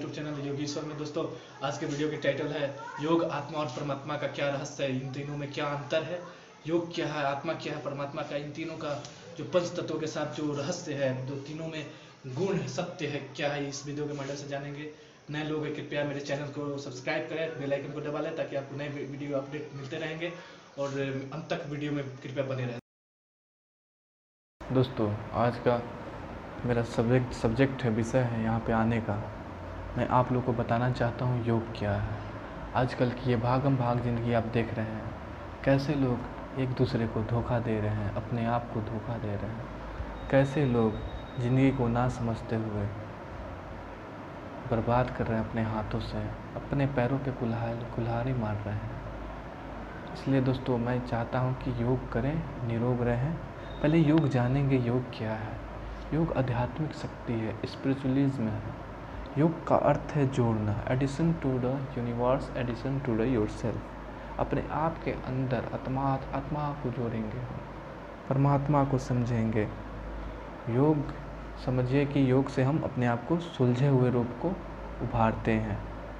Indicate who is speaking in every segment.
Speaker 1: YouTube channel Yogeshwar में। दोस्तों, आज के वीडियो की टाइटल है योग, आत्मा और परमात्मा का क्या रहस्य है, इन तीनों में क्या अंतर है, योग क्या है, आत्मा क्या है, परमात्मा का, इन तीनों का जो पंच तत्वों के साथ जो रहस्य है, दो तीनों में गुण है, सत्य है, क्या है, इस वीडियो के माध्यम से जानेंगे। नए लोग हैं, कृपया मेरे चैनल को सब्सक्राइब करें, बेल आइकन को दबा लें ताकि आपको नए वीडियो अपडेट मिलते रहेंगे और अंत तक वीडियो में कृपया बने रहें।
Speaker 2: दोस्तों, आज का मेरा सब्जेक्ट है, विषय है यहाँ पे आने का। मैं आप लोग को बताना चाहता हूँ योग क्या है। आजकल की ये भागम भाग ज़िंदगी आप देख रहे हैं, कैसे लोग एक दूसरे को धोखा दे रहे हैं, अपने आप को धोखा दे रहे हैं, कैसे लोग ज़िंदगी को ना समझते हुए बर्बाद कर रहे हैं अपने हाथों से, अपने पैरों पे कुल्हाड़ी मार रहे हैं। इसलिए दोस्तों, मैं चाहता हूँ कि योग करें, निरोग रहें। पहले योग जानेंगे, योग क्या है। योग आध्यात्मिक शक्ति है, स्पिरिचुअलिज्म है। योग का अर्थ है जोड़ना, addition to the universe, addition to the yourself. अपने आप के अंदर आत्मा को जोड़ेंगे, परमात्मा को समझेंगे। योग समझिए कि योग से हम अपने आप को सुलझे हुए रूप को उभारते हैं।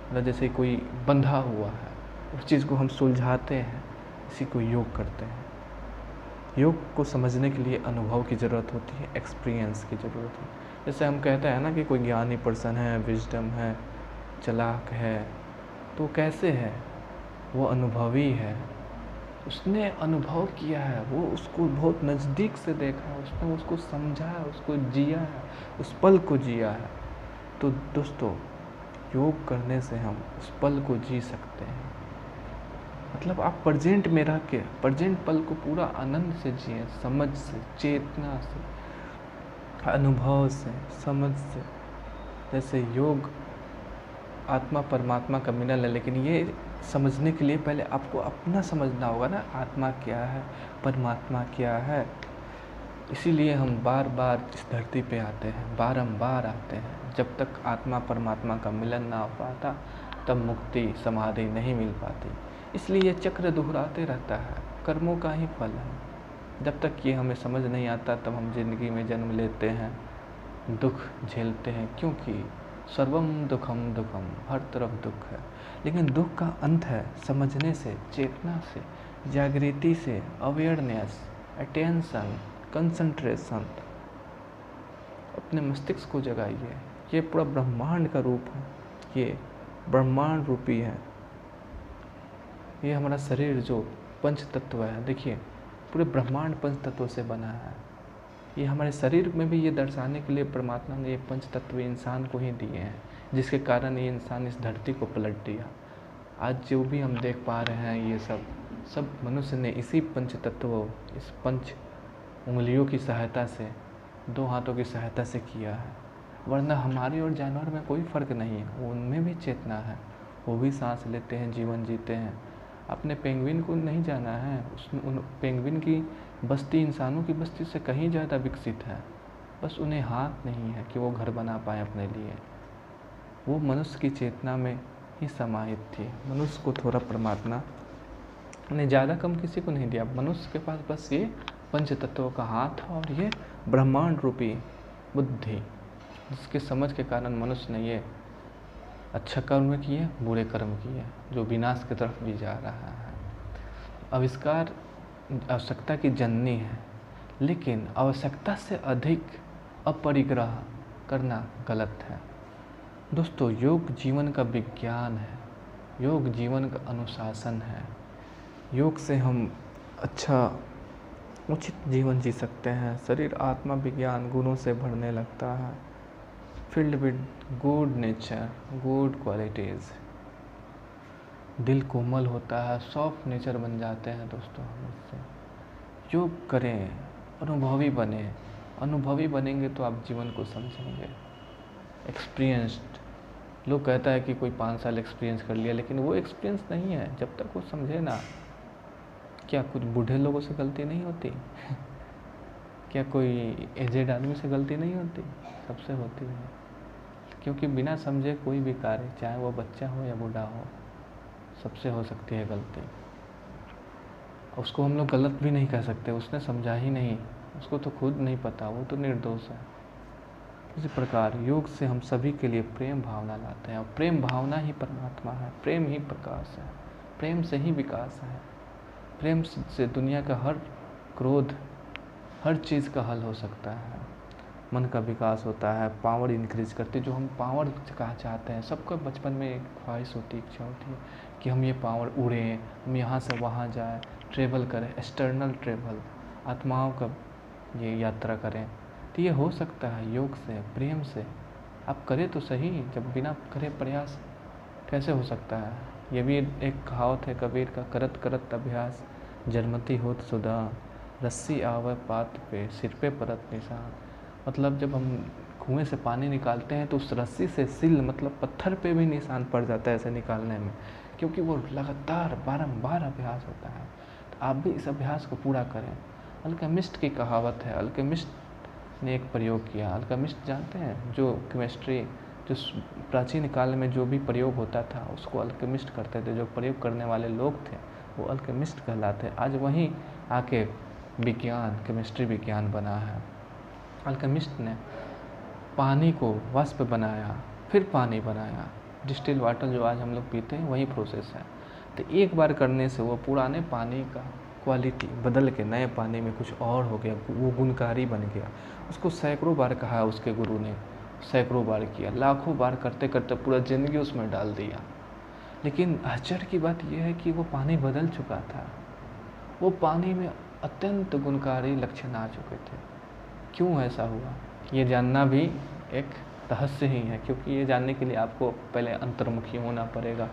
Speaker 2: मतलब जैसे कोई बंधा हुआ है, उस चीज़ को हम सुलझाते हैं, इसी को योग करते हैं। योग को समझने के लिए अनुभव की ज़रूरत होती है, एक्सपीरियंस की ज़रूरत है। जैसे हम कहते हैं ना कि कोई ज्ञानी पर्सन है, विजडम है, चालाक है, तो कैसे है? वो अनुभवी है, उसने अनुभव किया है, वो उसको बहुत नज़दीक से देखा है, उसने उसको समझा है, उसको जिया है, उस पल को जिया है। तो दोस्तों, योग करने से हम उस पल को जी सकते हैं। मतलब आप प्रेजेंट में रह के प्रेजेंट पल को पूरा आनंद से जिए, समझ से, चेतना से, अनुभव से, समझ से। जैसे योग आत्मा परमात्मा का मिलन है, लेकिन ये समझने के लिए पहले आपको अपना समझना होगा ना, आत्मा क्या है, परमात्मा क्या है। इसीलिए हम बार बार इस धरती पे आते हैं, बारंबार आते हैं। जब तक आत्मा परमात्मा का मिलन ना हो पाता, तब मुक्ति समाधि नहीं मिल पाती। इसलिए ये चक्र दोहराते रहता है, कर्मों का ही फल है। जब तक ये हमें समझ नहीं आता, तब हम जिंदगी में जन्म लेते हैं, दुख झेलते हैं, क्योंकि सर्वम दुखम दुखम, हर तरफ दुख है। लेकिन दुख का अंत है समझने से, चेतना से, जागृति से, अवेयरनेस, अटेंशन, कंसंट्रेशन। अपने मस्तिष्क को जगाइए। ये पूरा ब्रह्मांड का रूप है, ये ब्रह्मांड रूपी है। ये हमारा शरीर जो पंच तत्व है, देखिए पूरे ब्रह्मांड पंच तत्वों से बना है। ये हमारे शरीर में भी ये दर्शाने के लिए परमात्मा ने ये पंच तत्व इंसान को ही दिए हैं, जिसके कारण ये इंसान इस धरती को पलट दिया। आज जो भी हम देख पा रहे हैं, ये सब मनुष्य ने इसी पंच तत्वों, इस पंच उंगलियों की सहायता से, दो हाथों की सहायता से किया है। वरना हमारी और जानवर में कोई फ़र्क नहीं है, उनमें भी चेतना है, वो भी सांस लेते हैं, जीवन जीते हैं। आपने पेंगुइन को नहीं जाना है, उसमें उन पेंगुइन की बस्ती इंसानों की बस्ती से कहीं ज़्यादा विकसित है। बस उन्हें हाथ नहीं है कि वो घर बना पाए अपने लिए। वो मनुष्य की चेतना में ही समाहित थी। मनुष्य को थोड़ा परमात्मा ने ज़्यादा कम किसी को नहीं दिया। मनुष्य के पास बस ये पंच तत्वों का हाथ है और ये ब्रह्मांड रूपी बुद्धि, जिसके समझ के कारण मनुष्य ने ये अच्छा कर्म किए, बुरे कर्म किए, जो विनाश की तरफ भी जा रहा है। आविष्कार आवश्यकता की जननी है, लेकिन आवश्यकता से अधिक अपरिग्रह करना गलत है। दोस्तों, योग जीवन का विज्ञान है, योग जीवन का अनुशासन है। योग से हम अच्छा उचित जीवन जी सकते हैं। शरीर आत्मा विज्ञान गुणों से भरने लगता है, filled with good nature, good qualities. दिल कोमल होता है, सॉफ्ट नेचर बन जाते हैं। दोस्तों, हम उससे योग करें, अनुभवी बने। अनुभवी बनेंगे तो आप जीवन को समझेंगे। एक्सपीरियंस्ड लोग कहता है कि कोई 5 साल एक्सपीरियंस कर लिया, लेकिन वो एक्सपीरियंस नहीं है जब तक वो समझे ना। क्या कुछ बूढ़े लोगों से गलती नहीं होती? क्या कोई एजेड आदमी से गलती नहीं होती? सबसे होती है, क्योंकि बिना समझे कोई भी कार्य, चाहे वो बच्चा हो या बूढ़ा हो, सबसे हो सकती है गलती। उसको हम लोग गलत भी नहीं कह सकते, उसने समझा ही नहीं, उसको तो खुद नहीं पता, वो तो निर्दोष है। इसी प्रकार योग से हम सभी के लिए प्रेम भावना लाते हैं, और प्रेम भावना ही परमात्मा है, प्रेम ही प्रकाश है, प्रेम से ही विकास है। प्रेम से दुनिया का हर क्रोध, हर चीज़ का हल हो सकता है, मन का विकास होता है, पावर इंक्रीज करती है। जो हम पावर कहा चाहते हैं, सबका बचपन में एक ख्वाहिश होती है, इच्छा होती है कि हम ये पावर उड़ें, हम यहाँ से वहाँ जाएं, ट्रेवल करें, एक्सटर्नल ट्रेवल, आत्माओं का ये यात्रा करें। तो ये हो सकता है योग से, प्रेम से। आप करें तो सही, जब बिना करे प्रयास कैसे हो सकता है। ये भी एक कहावत है कबीर का, करत करत अभ्यास जन्मति होत सुधा, रस्सी आवे पात पे सिर पे परत निशान। मतलब जब हम कुएं से पानी निकालते हैं तो उस रस्सी से सिल मतलब पत्थर पे भी निशान पड़ जाता है ऐसे निकालने में, क्योंकि वो लगातार बारंबार अभ्यास होता है। तो आप भी इस अभ्यास को पूरा करें। अल्केमिस्ट की कहावत है, अल्केमिस्ट ने एक प्रयोग किया। अल्केमिस्ट जानते हैं, जो केमिस्ट्री, जो प्राचीन काल में जो भी प्रयोग होता था उसको अल्केमिस्ट करते थे। जो प्रयोग करने वाले लोग थे वो अल्केमिस्ट कहलाते। आज वहीं आके विज्ञान, केमिस्ट्री विज्ञान बना है। अल्केमिस्ट ने पानी को वाष्प बनाया, फिर पानी बनाया। डिस्टिल वाटर जो आज हम लोग पीते हैं वही प्रोसेस है। तो एक बार करने से वो पुराने पानी का क्वालिटी बदल के नए पानी में कुछ और हो गया, वो गुणकारी बन गया। उसको सैकड़ों बार कहा उसके गुरु ने, सैकड़ों बार किया, लाखों बार करते करते पूरा ज़िंदगी उसमें डाल दिया। लेकिन आश्चर्य की बात यह है कि वो पानी बदल चुका था। वो पानी में अत्यंत गुणकारी लक्षण आ चुके थे। क्यों ऐसा हुआ, ये जानना भी एक रहस्य ही है, क्योंकि ये जानने के लिए आपको पहले अंतर्मुखी होना पड़ेगा,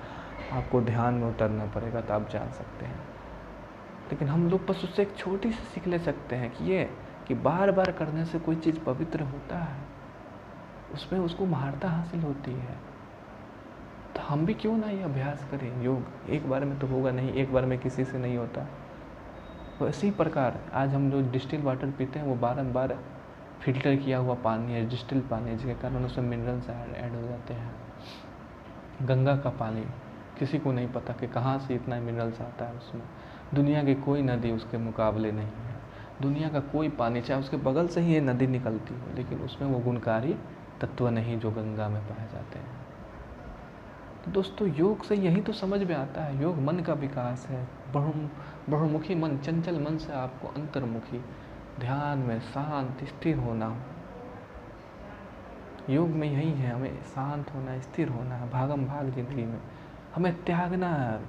Speaker 2: आपको ध्यान में उतरना पड़ेगा, तो आप जान सकते हैं। लेकिन हम लोग बस उससे एक छोटी सी सीख ले सकते हैं कि ये कि बार बार करने से कोई चीज़ पवित्र होता है, उसमें उसको महारता हासिल होती है। तो हम भी क्यों ना ये अभ्यास करें। योग एक बार में तो होगा नहीं, एक बार में किसी से नहीं होता। तो इसी प्रकार आज हम जो डिस्टिल वाटर पीते हैं वो बारंबार फिल्टर किया हुआ पानी है, डिस्टिल पानी है, जिसके कारण उसमें मिनरल्स ऐड हो जाते हैं। गंगा का पानी किसी को नहीं पता कि कहाँ से इतना मिनरल्स आता है उसमें। दुनिया की कोई नदी उसके मुकाबले नहीं है। दुनिया का कोई पानी, चाहे उसके बगल से ही ये नदी निकलती हो, लेकिन उसमें वो गुणकारी तत्व नहीं जो गंगा में पाए जाते हैं। तो दोस्तों, योग से यही तो समझ में आता है, योग मन का विकास है। बहुमुखी मन, चंचल मन से आपको अंतर्मुखी ध्यान में शांत स्थिर होना। योग में यही है, हमें शांत होना, स्थिर होना है। भागम भाग जिंदगी में हमें त्यागना है।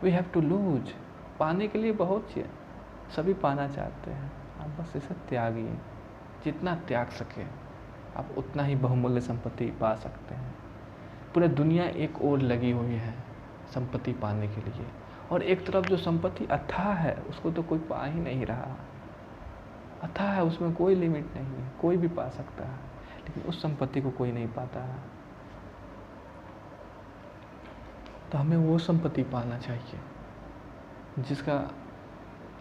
Speaker 2: We have to lose. पाने के लिए बहुत चीज़ सभी पाना चाहते हैं, आप बस इसे त्यागिए। जितना त्याग सके आप उतना ही बहुमूल्य संपत्ति पा सकते हैं। पूरी दुनिया एक ओर लगी हुई है संपत्ति पाने के लिए, और एक तरफ जो संपत्ति अथाह है उसको तो कोई पा ही नहीं रहा। अथाह है, उसमें कोई लिमिट नहीं है, कोई भी पा सकता है, लेकिन उस संपत्ति को कोई नहीं पाता है। तो हमें वो संपत्ति पाना चाहिए जिसका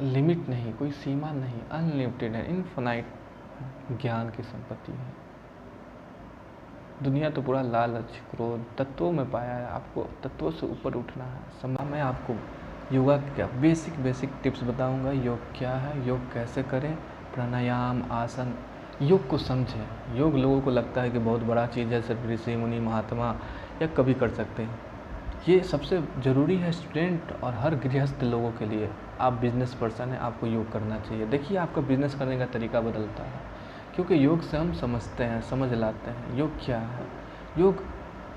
Speaker 2: लिमिट नहीं, कोई सीमा नहीं, अनलिमिटेड है, इनफाइनाइट ज्ञान की संपत्ति है। दुनिया तो पूरा लालच, क्रोध, तत्वों में पाया है। आपको तत्वों से ऊपर उठना है। मैं आपको योगा क्या बेसिक टिप्स बताऊंगा। योग क्या है, योग कैसे करें, प्राणायाम, आसन। योग को समझें। योग लोगों को लगता है कि बहुत बड़ा चीज़ है, सिर्फ ऋषि मुनि महात्मा या कभी कर सकते हैं। ये सबसे ज़रूरी है स्टूडेंट और हर गृहस्थ लोगों के लिए। आप बिजनेस पर्सन हैं, आपको योग करना चाहिए। देखिए आपका बिजनेस करने का तरीका बदलता है, क्योंकि योग से हम समझते हैं, समझ लाते हैं योग क्या है। योग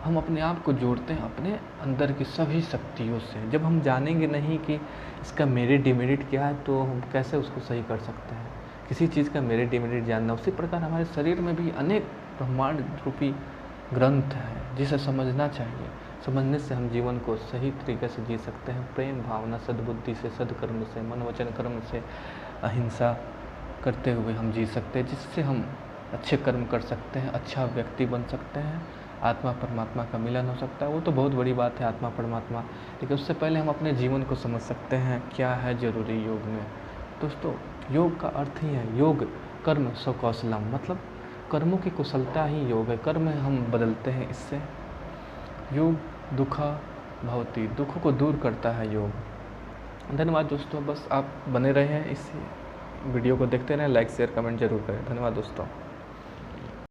Speaker 2: हम अपने आप को जोड़ते हैं अपने अंदर की सभी शक्तियों से। जब हम जानेंगे नहीं कि इसका मेरिट डिमेरिट क्या है, तो हम कैसे उसको सही कर सकते हैं। किसी चीज़ का मेरिट डिमेरिट जानना, उसी प्रकार हमारे शरीर में भी अनेक ब्रह्मांड रूपी ग्रंथ हैं जिसे समझना चाहिए। समझने से हम जीवन को सही तरीके से जी सकते हैं। प्रेम भावना, सद्बुद्धि से, सद्कर्म से, मन वचन कर्म से, अहिंसा करते हुए हम जी सकते हैं, जिससे हम अच्छे कर्म कर सकते हैं, अच्छा व्यक्ति बन सकते हैं, आत्मा परमात्मा का मिलन हो सकता है। वो तो बहुत बड़ी बात है, आत्मा परमात्मा, लेकिन उससे पहले हम अपने जीवन को समझ सकते हैं क्या है जरूरी योग में। दोस्तों, योग का अर्थ ही है योग कर्म स्वकौशलम, मतलब कर्मों की कुशलता ही योग है। कर्म हम बदलते हैं इससे। योग दुखा भवति, दुखों को दूर करता है योग। धन्यवाद दोस्तों, बस आप बने रहे हैं इस वीडियो को देखते रहें, लाइक शेयर कमेंट जरूर करें। धन्यवाद दोस्तों।